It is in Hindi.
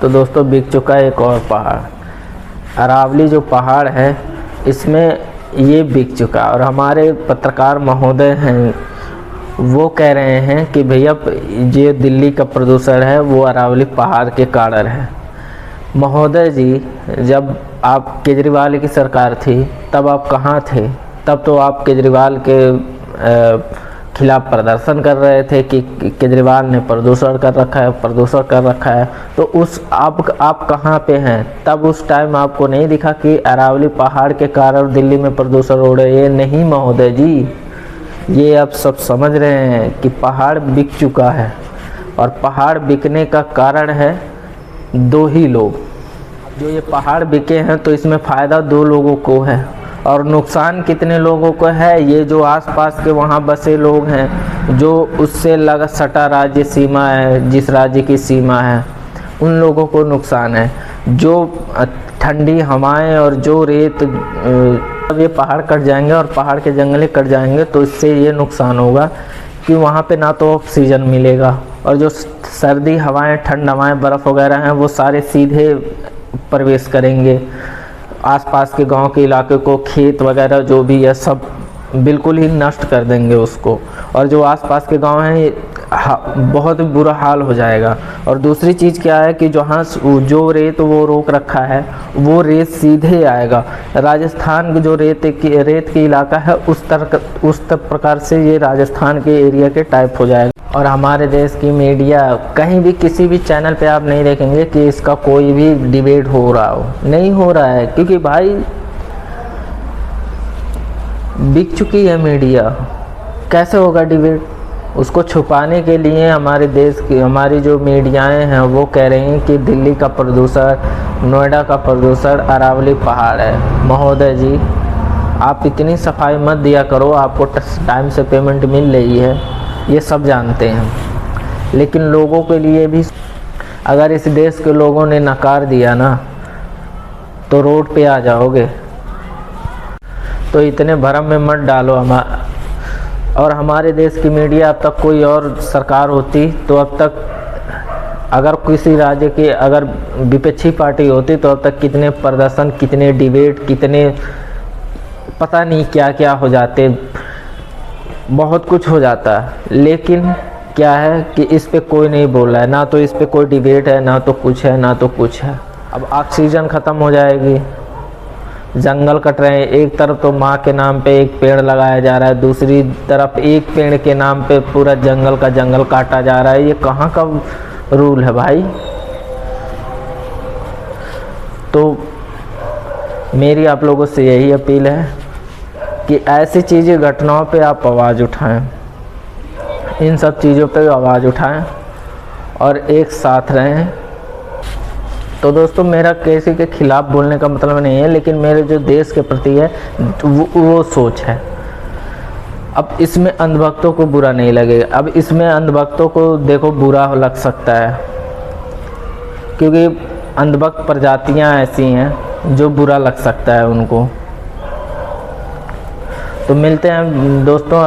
तो दोस्तों बिक चुका है एक और पहाड़। अरावली जो पहाड़ है इसमें ये बिक चुका। और हमारे पत्रकार महोदय हैं वो कह रहे हैं कि भैया ये दिल्ली का प्रदूषण है वो अरावली पहाड़ के कारण है। महोदय जी, जब आप केजरीवाल की सरकार थी तब आप कहाँ थे? तब तो आप केजरीवाल के खिलाफ प्रदर्शन कर रहे थे कि केजरीवाल ने प्रदूषण कर रखा है, प्रदूषण कर रखा है। तो उस आप कहाँ पे हैं? तब उस टाइम आपको नहीं दिखा कि अरावली पहाड़ के कारण दिल्ली में प्रदूषण हो रहा है? ये नहीं महोदय जी, ये आप सब समझ रहे हैं कि पहाड़ बिक चुका है। और पहाड़ बिकने का कारण है दो ही लोग। जो ये पहाड़ बिके हैं तो इसमें फ़ायदा दो लोगों को है और नुकसान कितने लोगों को है? ये जो आसपास के वहाँ बसे लोग हैं, जो उससे लगा सटा राज्य सीमा है, जिस राज्य की सीमा है, उन लोगों को नुकसान है। जो ठंडी हवाएं और जो रेत, जब ये पहाड़ कट जाएंगे और पहाड़ के जंगले कट जाएंगे तो इससे ये नुकसान होगा कि वहाँ पे ना तो ऑक्सीजन मिलेगा और जो सर्दी हवाएं, ठंड हवाएं, बर्फ़ वगैरह हैं वो सारे सीधे प्रवेश करेंगे आसपास के गांव के इलाके को, खेत वगैरह जो भी है सब बिल्कुल ही नष्ट कर देंगे उसको। और जो आसपास के गांव हैं बहुत बुरा हाल हो जाएगा। और दूसरी चीज़ क्या है कि जहाँ जो रेत वो रोक रखा है वो रेत सीधे आएगा राजस्थान की, जो रेत की इलाका है उस प्रकार से ये राजस्थान के एरिया के टाइप हो जाएगा। और हमारे देश की मीडिया कहीं भी किसी भी चैनल पे आप नहीं देखेंगे कि इसका कोई भी डिबेट हो रहा हो, नहीं हो रहा है, क्योंकि भाई बिक चुकी है मीडिया। कैसे होगा डिबेट? उसको छुपाने के लिए हमारे देश की, हमारी जो मीडियाएं हैं वो कह रही हैं कि दिल्ली का प्रदूषण, नोएडा का प्रदूषण अरावली पहाड़ है। महोदय जी, आप इतनी सफाई मत दिया करो, आपको टाइम से पेमेंट मिल रही है, ये सब जानते हैं। लेकिन लोगों के लिए भी, अगर इस देश के लोगों ने नकार दिया ना तो रोड पे आ जाओगे। तो इतने भरम में मत डालो और हमारे देश की मीडिया, अब तक कोई और सरकार होती तो अब तक, अगर किसी राज्य की अगर विपक्षी पार्टी होती तो अब तक कितने प्रदर्शन, कितने डिबेट, कितने पता नहीं क्या क्या हो जाते, बहुत कुछ हो जाता है। लेकिन क्या है कि इस पे कोई नहीं बोल रहा है, ना तो इस पे कोई डिबेट है, ना तो कुछ है, ना तो कुछ है। अब ऑक्सीजन ख़त्म हो जाएगी, जंगल कट रहे हैं। एक तरफ तो माँ के नाम पे एक पेड़ लगाया जा रहा है, दूसरी तरफ एक पेड़ के नाम पे पूरा जंगल का जंगल काटा जा रहा है। ये कहाँ का रूल है भाई? तो मेरी आप लोगों से यही अपील है कि ऐसी चीज़ें, घटनाओं पे आप आवाज़ उठाएं, इन सब चीज़ों पे आवाज़ उठाएं और एक साथ रहें। तो दोस्तों, मेरा किसी के खिलाफ बोलने का मतलब नहीं है, लेकिन मेरे जो देश के प्रति है वो सोच है। अब इसमें अंधभक्तों को बुरा नहीं लगेगा। अब इसमें अंधभक्तों को देखो बुरा लग सकता है, क्योंकि अंधभक्त प्रजातियां ऐसी हैं जो बुरा लग सकता है उनको। तो मिलते हैं दोस्तों।